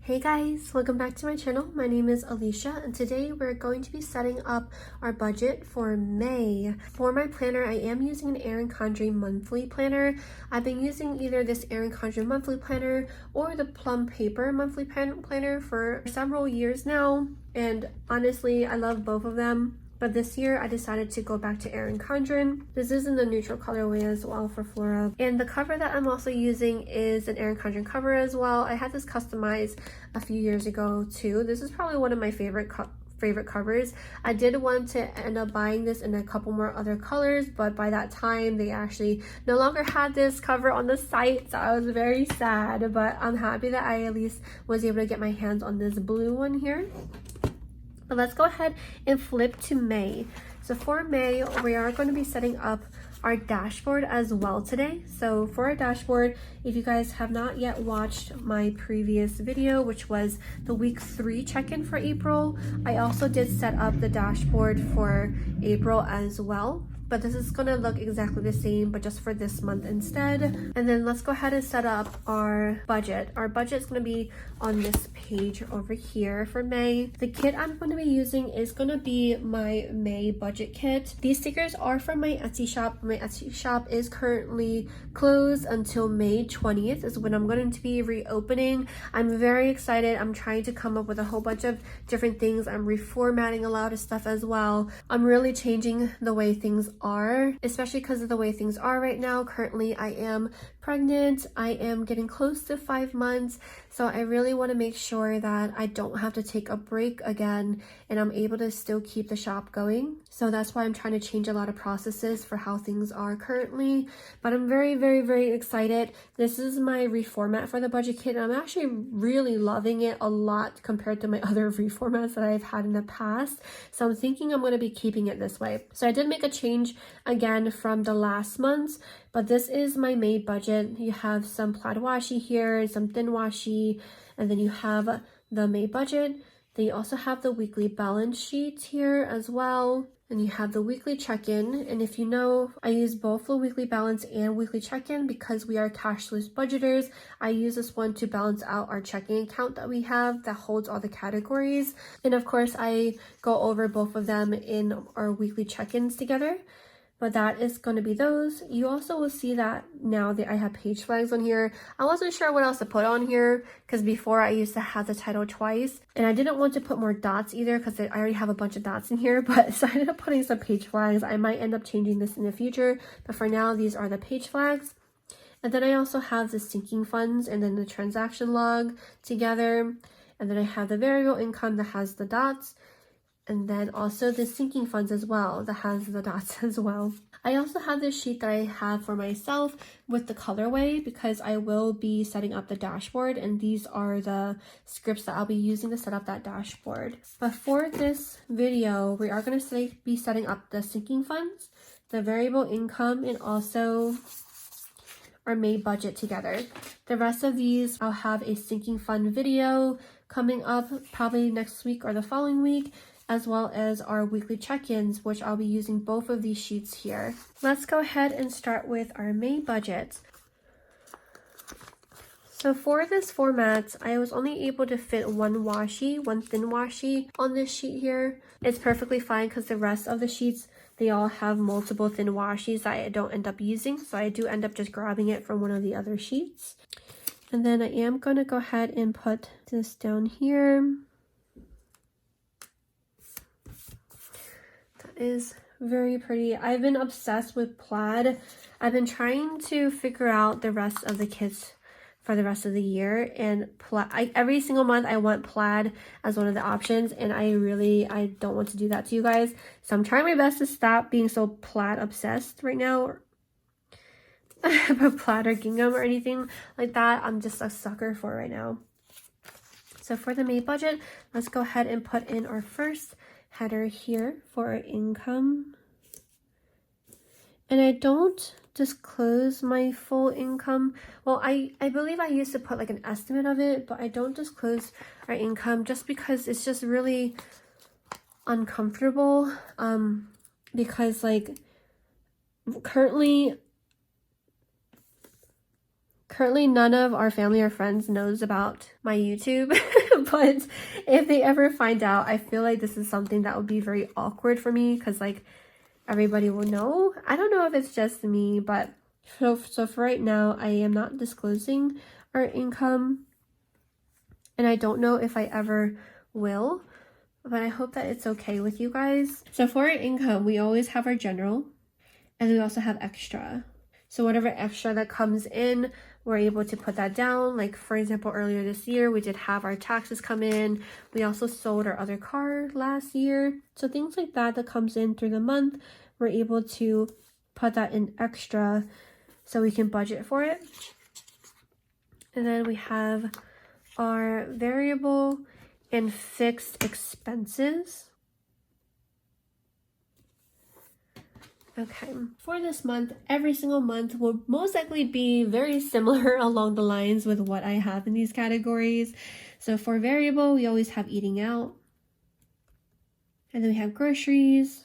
Hey guys, welcome back to my channel. My name is Alicia and today we're going to be setting up our budget for May. For my planner, I am using an Erin Condren monthly planner. I've been using either this Erin Condren monthly planner or the Plum Paper monthly planner for several years now, and honestly I love both of them. But this year I decided to go back to Erin Condren. This is in the neutral colorway as well for Flora. And the cover that I'm also using is an Erin Condren cover as well. I had this customized a few years ago too. This is probably one of my favorite covers. I did want to end up buying this in a couple more other colors, but by that time they actually no longer had this cover on the site, so I was very sad. But I'm happy that I at least was able to get my hands on this blue one here. But let's go ahead and flip to May. So for May, we are going to be setting up our dashboard as well today. So for our dashboard, if you guys have not yet watched my previous video, which was the week 3 check-in for April, I also did set up the dashboard for April as well. But this is going to look exactly the same, but just for this month instead. And then let's go ahead and set up our budget. Our budget is going to be on this page over here for May. The kit I'm going to be using is going to be my May budget kit. These stickers are from my Etsy shop. My Etsy shop is currently closed until May 20th is when I'm going to be reopening. I'm very excited. I'm trying to come up with a whole bunch of different things. I'm reformatting a lot of stuff as well. I'm really changing the way things are, especially because of the way things are right now. Currently I am pregnant. I am getting close to 5 months, so I really want to make sure that I don't have to take a break again and I'm able to still keep the shop going. So that's why I'm trying to change a lot of processes for how things are currently. But I'm very excited. This is my reformat for the budget kit and I'm actually really loving it a lot compared to my other reformats that I've had in the past. So I'm thinking I'm going to be keeping it this way. So I did make a change again from the last month's, but this is my May budget. You have some plaid washi here and some thin washi, and then you have the May budget. Then you also have the weekly balance sheet here as well. And you have the weekly check-in. And if you know, I use both the weekly balance and weekly check-in because we are cashless budgeters. I use this one to balance out our checking account that we have that holds all the categories. And of course, I go over both of them in our weekly check-ins together. But that is going to be those. You also will see that now that I have page flags on here. I wasn't sure what else to put on here because before I used to have the title twice. And I didn't want to put more dots either because I already have a bunch of dots in here. But so I ended up putting some page flags. I might end up changing this in the future. But for now, these are the page flags. And then I also have the sinking funds and then the transaction log together. And then I have the variable income that has the dots. And then also the sinking funds as well that has the dots as well. I also have this sheet that I have for myself with the colorway because I will be setting up the dashboard, and these are the scripts that I'll be using to set up that dashboard. But for this video, we are going to be setting up the sinking funds, the variable income, and also our May budget together. The rest of these, I'll have a sinking fund video coming up probably next week or the following week, as well as our weekly check-ins, which I'll be using both of these sheets here. Let's go ahead and start with our May budget. So for this format, I was only able to fit one thin washi on this sheet here. It's perfectly fine because the rest of the sheets, they all have multiple thin washis that I don't end up using, so I do end up just grabbing it from one of the other sheets. And then I am going to go ahead and put this down here. Is very pretty. I've been obsessed with plaid. I've been trying to figure out the rest of the kits for the rest of the year, and every single month I want plaid as one of the options, and I don't want to do that to you guys, so I'm trying my best to stop being so plaid obsessed right now. But plaid or gingham or anything like that, I'm just a sucker for right now. So for the May budget, let's go ahead and put in our first header here for our income. And I don't disclose my full income. Well, I believe I used to put like an estimate of it, but I don't disclose our income just because it's just really uncomfortable. Because like currently Currently, none of our family or friends knows about my YouTube, but if they ever find out, I feel like this is something that would be very awkward for me because like everybody will know. I don't know if it's just me, but so for right now, I am not disclosing our income, and I don't know if I ever will, but I hope that it's okay with you guys. So for our income, we always have our general, and we also have extra. So whatever extra that comes in, we're able to put that down. Like for example, earlier this year, we did have our taxes come in. We also sold our other car last year. So things like that that comes in through the month, we're able to put that in extra so we can budget for it. And then we have our variable and fixed expenses. Okay, for this month, every single month will most likely be very similar along the lines with what I have in these categories. So for variable, we always have eating out. And then we have groceries,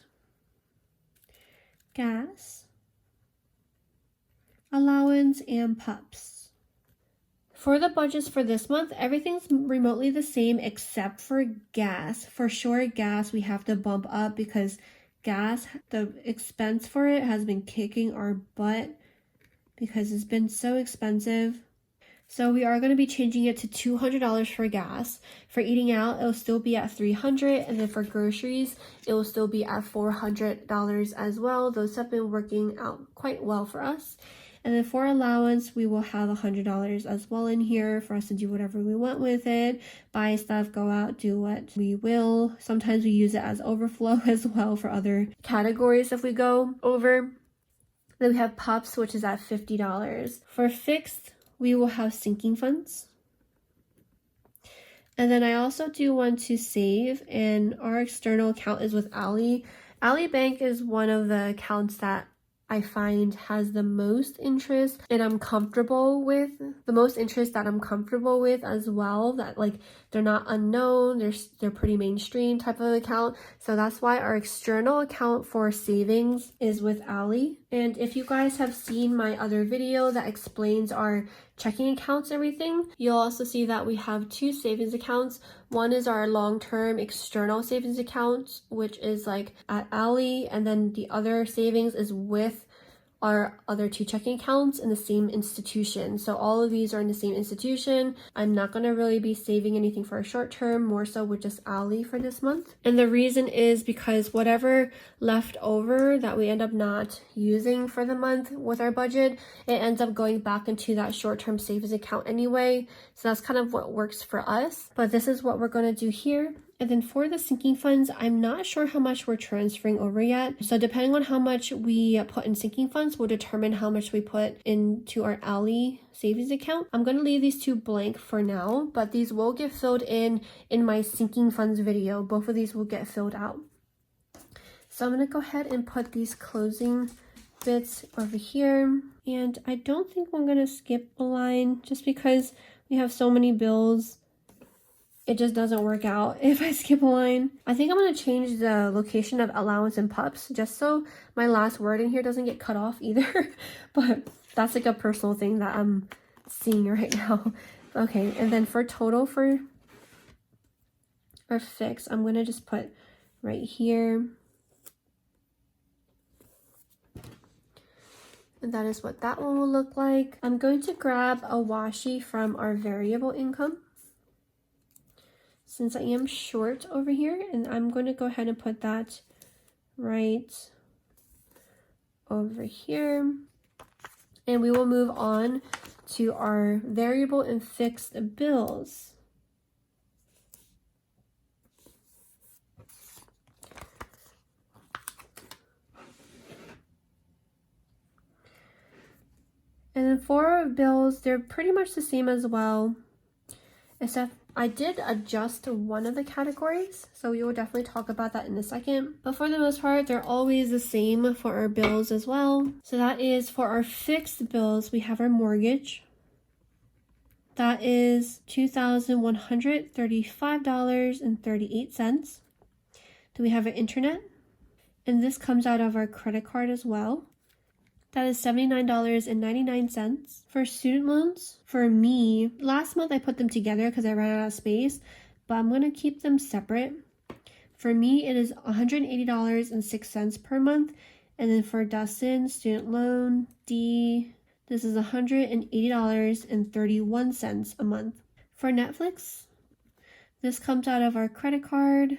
gas, allowance, and pups. For the budgets for this month, everything's remotely the same except for gas. For sure, gas we have to bump up because gas, the expense for it has been kicking our butt because it's been so expensive. So we are going to be changing it to $200 for gas. For eating out, it will still be at $300, and then for groceries, it will still be at $400 as well. Those have been working out quite well for us. And then for allowance, we will have $100 as well in here for us to do whatever we want with it. Buy stuff, go out, do what we will. Sometimes we use it as overflow as well for other categories if we go over. Then we have pups, which is at $50. For fixed, we will have sinking funds. And then I also do want to save, and our external account is with Ally. Ally Bank is one of the accounts that I find has the most interest and I'm comfortable with, the most interest that I'm comfortable with as well, that like they're not unknown, they're pretty mainstream type of account. So that's why our external account for savings is with Ally. And if you guys have seen my other video that explains our checking accounts and everything, you'll also see that we have two savings accounts. One is our long-term external savings account, which is like at Ally, and then the other savings is with our other two checking accounts in the same institution. So all of these are in the same institution. I'm not going to really be saving anything for a short term, more so with just Ally for this month. And the reason is because whatever left over that we end up not using for the month with our budget, it ends up going back into that short-term savings account anyway. So that's kind of what works for us. But this is what we're going to do here. And then for the sinking funds, I'm not sure how much we're transferring over yet. So depending on how much we put in sinking funds will determine how much we put into our Ally savings account. I'm going to leave these two blank for now, but these will get filled in my sinking funds video. Both of these will get filled out. So I'm going to go ahead and put these closing bits over here. And I don't think I'm going to skip a line just because we have so many bills. It just doesn't work out if I skip a line. I think I'm going to change the location of allowance and pups just so my last word in here doesn't get cut off either. But that's like a personal thing that I'm seeing right now. Okay, and then for total for our fix, I'm going to just put right here. And that is what that one will look like. I'm going to grab a washi from our variable income, since I am short over here, and I'm going to go ahead and put that right over here. And we will move on to our variable and fixed bills. And then for our bills, they're pretty much the same as well, except I did adjust one of the categories, so we will definitely talk about that in a second. But for the most part, they're always the same for our bills as well. So that is for our fixed bills, we have our mortgage. That is $2,135.38. Then we have our internet, and this comes out of our credit card as well. That is $79.99. For student loans, for me, last month I put them together because I ran out of space, but I'm going to keep them separate. For me, it is $180.06 per month. And then for Dustin, student loan, D, this is $180.31 a month. For Netflix, this comes out of our credit card,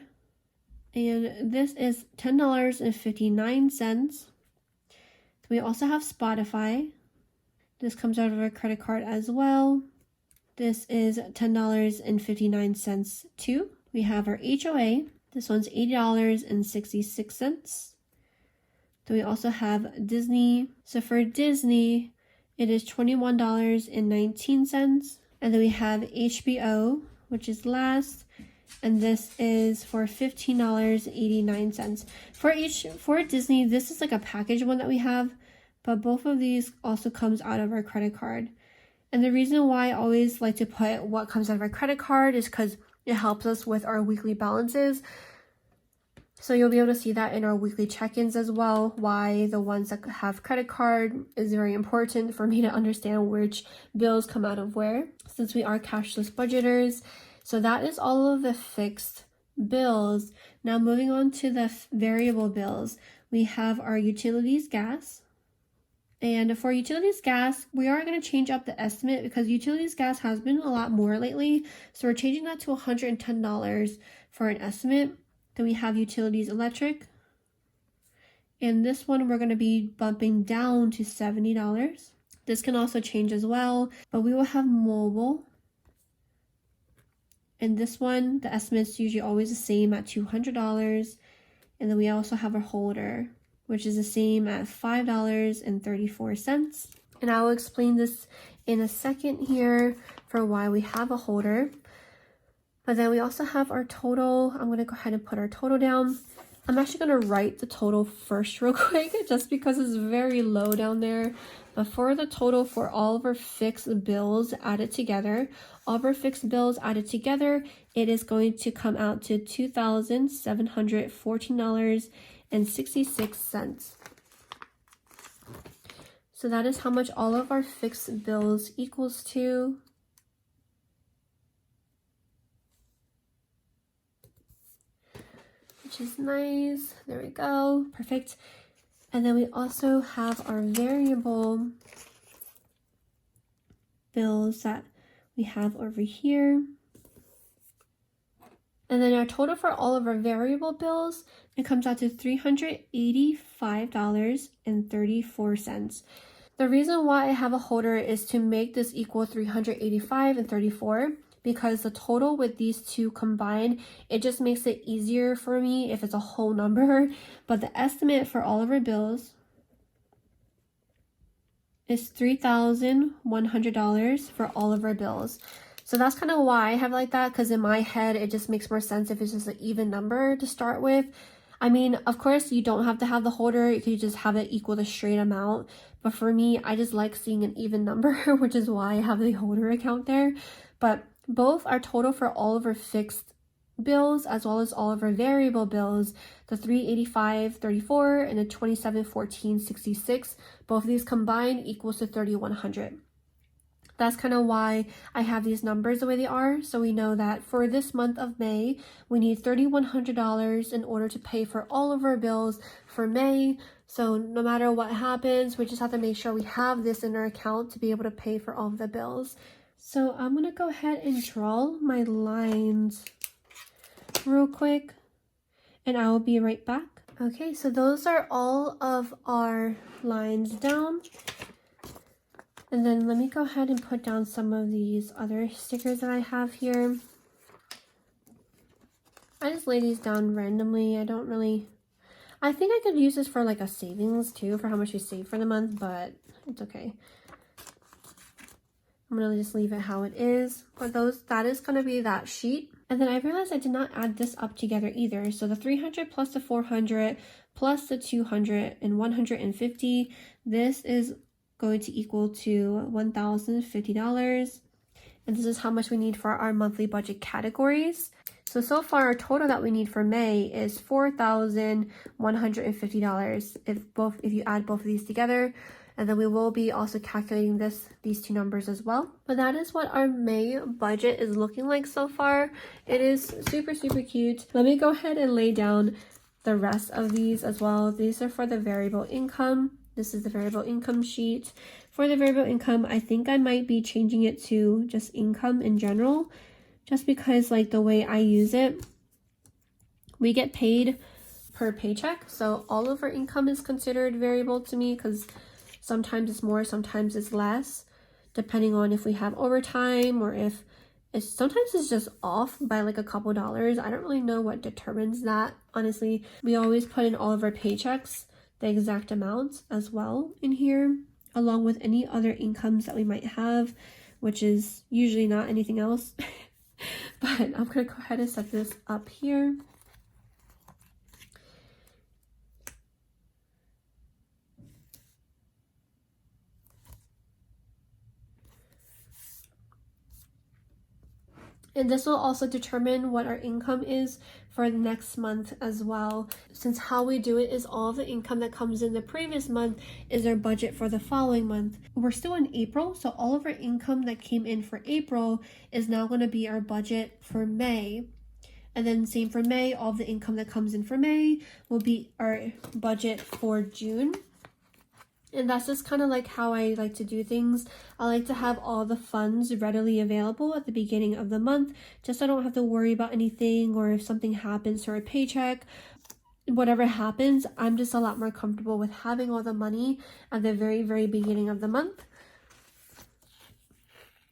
and this is $10.59. We also have Spotify. This comes out of our credit card as well. This is $10.59 too. We have our HOA. This one's $80.66. Then we also have Disney. So for Disney, it is $21.19. And then we have HBO, which is last. And this is for $15.89. For Disney, this is like a package one that we have, but both of these also comes out of our credit card. And the reason why I always like to put what comes out of our credit card is because it helps us with our weekly balances. So you'll be able to see that in our weekly check-ins as well, why the ones that have credit card is very important for me to understand which bills come out of where, since we are cashless budgeters. So that is all of the fixed bills. Now moving on to the variable bills, we have our utilities, gas. And for utilities gas, we are going to change up the estimate because utilities gas has been a lot more lately. So we're changing that to $110 for an estimate. Then we have utilities electric. And this one we're going to be bumping down to $70. This can also change as well, but we will have mobile. And this one, the estimate is usually always the same at $200. And then we also have a holder, which is the same at $5.34. And I will explain this in a second here for why we have a holder. But then we also have our total. I'm going to go ahead and put our total down. I'm actually going to write the total first real quick just because it's very low down there. But for the total for all of our fixed bills added together, it is going to come out to $2,714.66. So that is how much all of our fixed bills equals to. Which is nice. There we go. Perfect. And then we also have our variable bills that we have over here. And then our total for all of our variable bills, it comes out to $385.34. The reason why I have a holder is to make this equal $385.34. Because the total with these two combined, it just makes it easier for me if it's a whole number. But the estimate for all of our bills is $3,100 for all of our bills. So that's kind of why I have like that, because in my head, it just makes more sense if it's just an even number to start with. I mean, of course, you don't have to have the holder. You could just have it equal the straight amount. But for me, I just like seeing an even number, which is why I have the holder account there. But both our total for all of our fixed bills as well as all of our variable bills, the $385.34 and the $2714.66, both of these combined equals to $3,100. That's kind of why I have these numbers the way they are. So we know that for this month of May, we need $3,100 in order to pay for all of our bills for May. So no matter what happens, we just have to make sure we have this in our account to be able to pay for all of the bills. So I'm going to go ahead and draw my lines real quick, and I will be right back. Okay, so those are all of our lines down. And then let me go ahead and put down some of these other stickers that I have here. I just lay these down randomly. I think I could use this for like a savings too, for how much we save for the month, but it's okay. I'm going to just leave it how it is. For those, that is going to be that sheet. And then I realized I did not add this up together either. So the 300 plus the 400 plus the 200 and 150, this is going to equal to $1,050. And this is how much we need for our monthly budget categories. So far our total that we need for May is $4,150 if you add both of these together. And then we will be also calculating these two numbers as well. But that is what our May budget is looking like so far. It is super, super cute. Let me go ahead and lay down the rest of these as well. These are for the variable income. This is the variable income sheet. For the variable income, I think I might be changing it to just income in general, just because like the way I use it, we get paid per paycheck. So all of our income is considered variable to me because sometimes it's more, sometimes it's less, depending on if we have overtime or if sometimes it's just off by like a couple dollars. I don't really know what determines that, honestly. We always put in all of our paychecks, the exact amounts as well in here, along with any other incomes that we might have, which is usually not anything else. But I'm gonna go ahead and set this up here. And this will also determine what our income is for the next month as well. Since how we do it is all the income that comes in the previous month is our budget for the following month. We're still in April, so all of our income that came in for April is now going to be our budget for May. And then same for May, all of the income that comes in for May will be our budget for June. And that's just kind of like how I like to do things. I like to have all the funds readily available at the beginning of the month, just so I don't have to worry about anything, or if something happens to our paycheck, whatever happens, I'm just a lot more comfortable with having all the money at the very, very beginning of the month.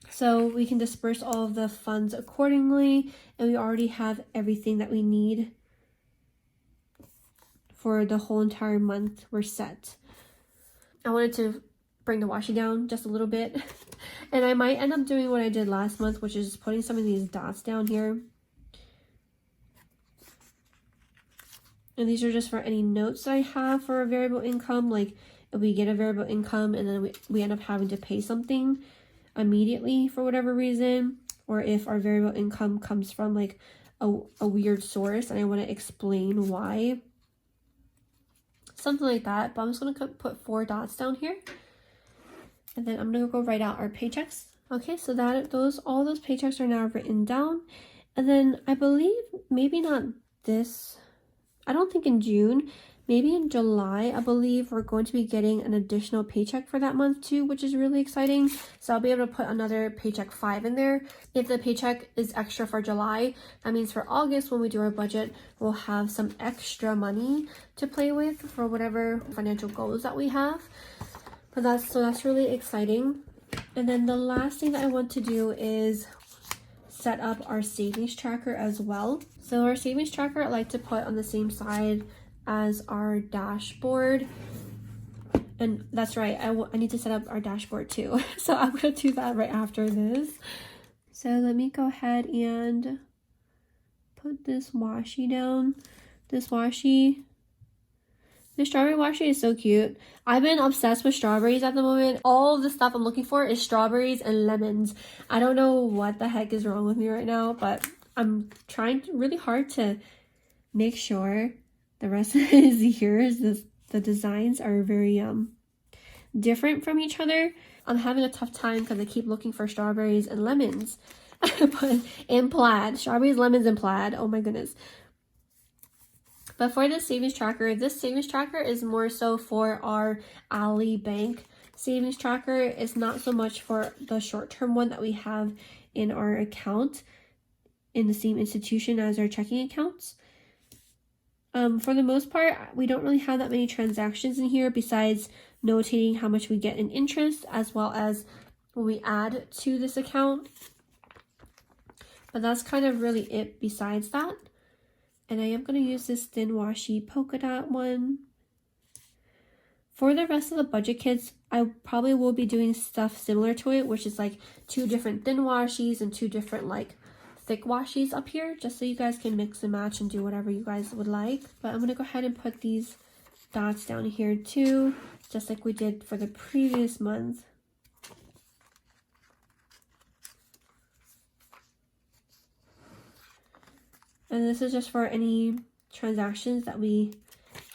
So we can disperse all of the funds accordingly, and we already have everything that we need for the whole entire month. We're set. I wanted to bring the washi down just a little bit. And I might end up doing what I did last month, which is putting some of these dots down here. And these are just for any notes that I have for a variable income. Like if we get a variable income and then we end up having to pay something immediately for whatever reason. Or if our variable income comes from like a weird source and I want to explain why. Something like that, but I'm just going to put 4 dots down here. And then I'm going to go write out our paychecks. Okay, so all those paychecks are now written down. And then I believe, maybe not this, I don't think in June, maybe in July, I believe we're going to be getting an additional paycheck for that month too, which is really exciting. So I'll be able to put another paycheck 5 in there. If the paycheck is extra for July, that means for August when we do our budget, we'll have some extra money to play with for whatever financial goals that we have. But that's really exciting. And then the last thing that I want to do is set up our savings tracker as well. So our savings tracker I like to put on the same side as our dashboard. And that's right, I need to set up our dashboard too. So I'm gonna do that right after this. So let me go ahead and put this washi down. The strawberry washi is so cute. I've been obsessed with strawberries at the moment. All of the stuff I'm looking for is strawberries and lemons. I don't know what the heck is wrong with me right now, but I'm trying really hard to make sure the rest of his years, the designs are very different from each other. I'm having a tough time because I keep looking for strawberries and lemons. And plaid. Strawberries, lemons, and plaid. Oh my goodness. But for this savings tracker is more so for our Ally Bank savings tracker. It's not so much for the short-term one that we have in our account in the same institution as our checking accounts. For the most part, we don't really have that many transactions in here besides notating how much we get in interest as well as when we add to this account. But that's kind of really it besides that. And I am going to use this thin washi polka dot one. For the rest of the budget kits, I probably will be doing stuff similar to it, which is like 2 different thin washies and 2 different like thick washies up here, just so you guys can mix and match and do whatever you guys would like. But I'm going to go ahead and put these dots down here too, just like we did for the previous month. And this is just for any transactions that we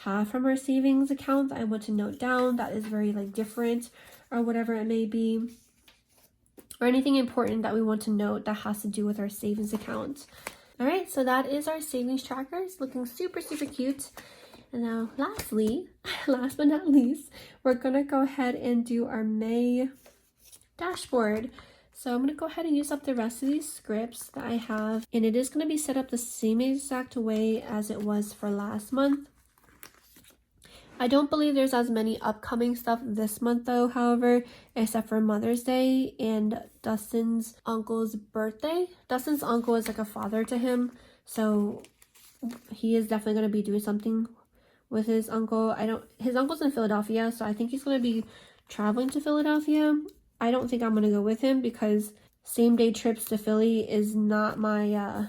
have from our savings account that I want to note down that is very like different or whatever it may be, or anything important that we want to note that has to do with our savings account. All right, so that is our savings tracker. It's looking super, super cute. And now lastly, last but not least, we're gonna go ahead and do our May dashboard. So I'm gonna go ahead and use up the rest of these scripts that I have, and it is gonna be set up the same exact way as it was for last month. I don't believe there's as many upcoming stuff this month though, however, except for Mother's Day and Dustin's uncle's birthday. Dustin's uncle is like a father to him, so he is definitely gonna be doing something with his uncle. His uncle's in Philadelphia, so I think he's going to be traveling to Philadelphia. I don't think I'm going to go with him because same day trips to Philly is not my,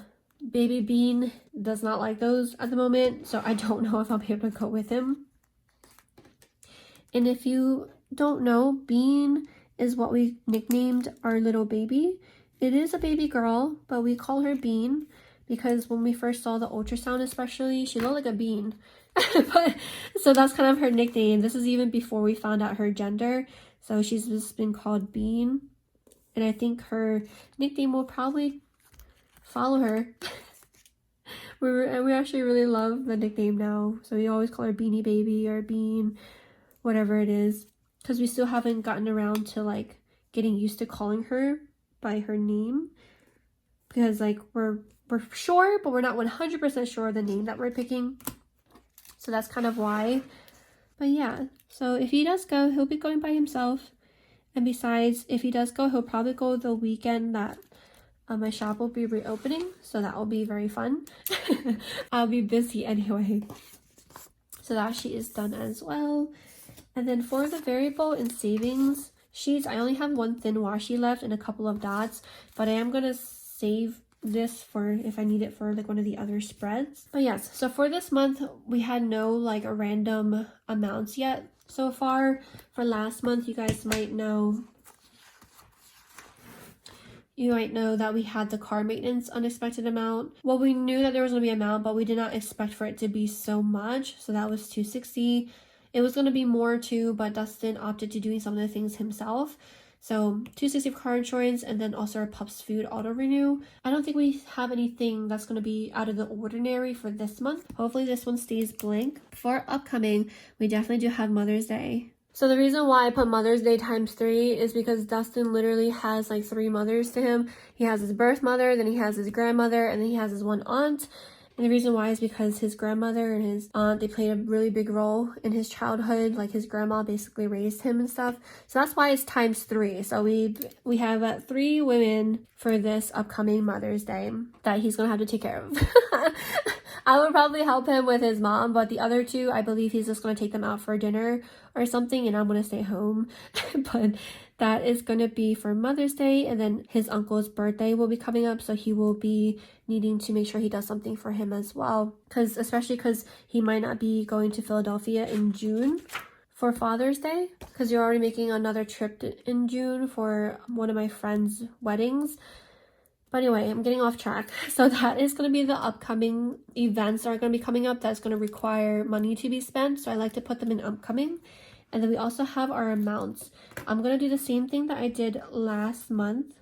baby Bean does not like those at the moment, so I don't know if I'll be able to go with him. And if you don't know, Bean is what we nicknamed our little baby. It is a baby girl, but we call her Bean because when we first saw the ultrasound especially, she looked like a bean. But so that's kind of her nickname. This is even before we found out her gender, so she's just been called Bean, and I think her nickname will probably follow her. we actually really love the nickname now, so we always call her Beanie Baby or Bean, whatever it is, because we still haven't gotten around to like getting used to calling her by her name, because like we're sure, but we're not 100% sure of the name that we're picking. So that's kind of why. But yeah, so if he does go, he'll be going by himself. And besides, if he does go, he'll probably go the weekend that my shop will be reopening. So that will be very fun. I'll be busy anyway. So that sheet is done as well. And then for the variable and savings sheets, I only have one thin washi left and a couple of dots. But I am going to save this for if I need it for like one of the other spreads. But yes, so for this month we had no like random amounts yet so far. For last month, you guys might know that we had the car maintenance unexpected amount. Well, we knew that there was going to be an amount, but we did not expect for it to be so much. So that was $260. It was going to be more too, but Dustin opted to doing some of the things himself. So $260 for car insurance, and then also our Pups Food auto renew. I don't think we have anything that's going to be out of the ordinary for this month. Hopefully this one stays blank. For upcoming, we definitely do have Mother's Day. So the reason why I put Mother's Day ×3 is because Dustin literally has like 3 mothers to him. He has his birth mother, then he has his grandmother, and then he has his one aunt. And the reason why is because his grandmother and his aunt, they played a really big role in his childhood. Like his grandma basically raised him and stuff. So that's why it's ×3. So we have 3 women for this upcoming Mother's Day that he's going to have to take care of. I would probably help him with his mom, but the other 2, I believe he's just going to take them out for dinner or something, and I'm going to stay home. But that is going to be for Mother's Day, and then his uncle's birthday will be coming up, so he will be needing to make sure he does something for him as well, especially because he might not be going to Philadelphia in June for Father's Day, because you're already making another trip in June for one of my friends' weddings. But anyway, I'm getting off track. So that is going to be the upcoming events that are going to be coming up that's going to require money to be spent. So I like to put them in upcoming. And then we also have our amounts. I'm going to do the same thing that I did last month.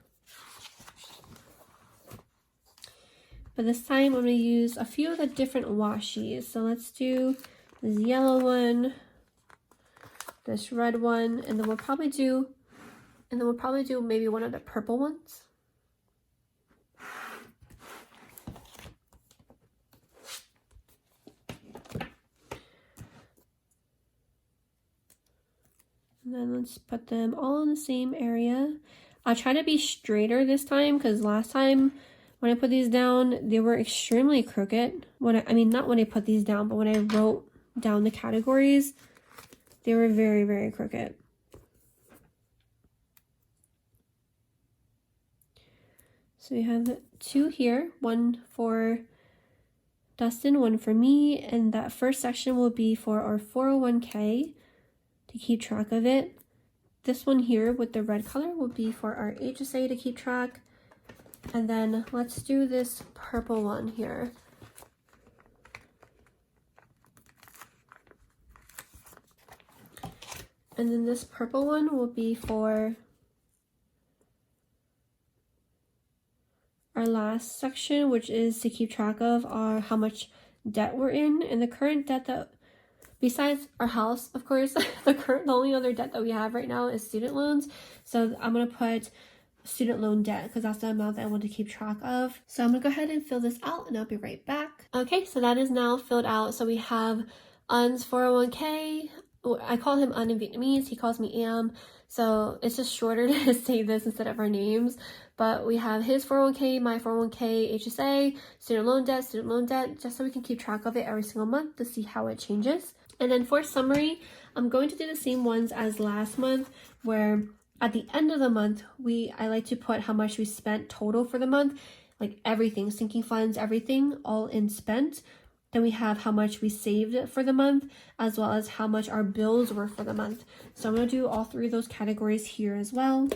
But this time I'm going to use a few of the different washies. So let's do this yellow one, this red one, and then we'll probably do maybe one of the purple ones. And then let's put them all in the same area. I'll try to be straighter this time, because last time when I put these down, they were extremely crooked. Not when I put these down, but when I wrote down the categories, they were very, very crooked. So we have 2 here, one for Dustin, one for me, and that first section will be for our 401k. To keep track of it. This one here with the red color will be for our HSA to keep track. And then let's do this purple one here. And then this purple one will be for our last section, which is to keep track of how much debt we're in. And the current debt that, besides our house, of course, the only other debt that we have right now is student loans. So I'm going to put student loan debt because that's the amount that I want to keep track of. So I'm going to go ahead and fill this out and I'll be right back. Okay, so that is now filled out. So we have Un's 401k. I call him Un in Vietnamese. He calls me Am. So it's just shorter to say this instead of our names. But we have his 401k, my 401k, HSA, student loan debt, just so we can keep track of it every single month to see how it changes. And then for summary, I'm going to do the same ones as last month, where at the end of the month, I like to put how much we spent total for the month, like everything, sinking funds, everything, all in spent. Then we have how much we saved for the month, as well as how much our bills were for the month. So I'm going to do all three of those categories here as well.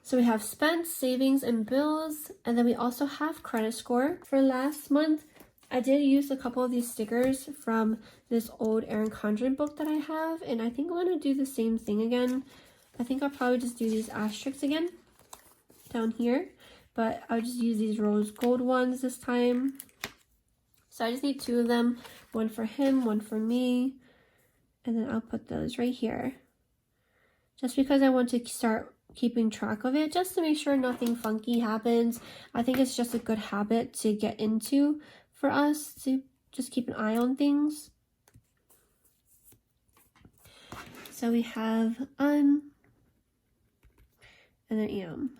So we have spent, savings, and bills. And then we also have credit score. For last month, I did use a couple of these stickers from this old Erin Condren book that I have. And I think I'm going to do the same thing again. I think I'll probably just do these asterisks again down here. But I'll just use these rose gold ones this time. So I just need 2 of them, one for him, one for me, and then I'll put those right here. Just because I want to start keeping track of it, just to make sure nothing funky happens. I think it's just a good habit to get into for us to just keep an eye on things. So we have and then Am,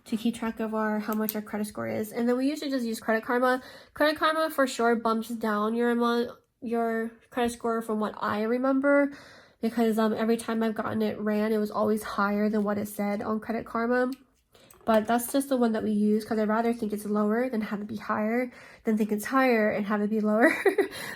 to keep track of how much our credit score is. And then we usually just use Credit Karma. Credit Karma for sure bumps down your credit score from what I remember, because every time I've gotten it ran, it was always higher than what it said on Credit Karma. But that's just the one that we use, because I'd rather think it's lower than have it be higher than think it's higher and have it be lower.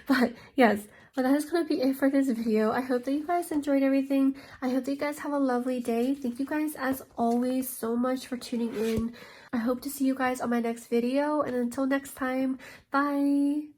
But yes, well, that is going to be it for this video. I hope that you guys enjoyed everything. I hope that you guys have a lovely day. Thank you guys, as always, so much for tuning in. I hope to see you guys on my next video. And until next time, bye!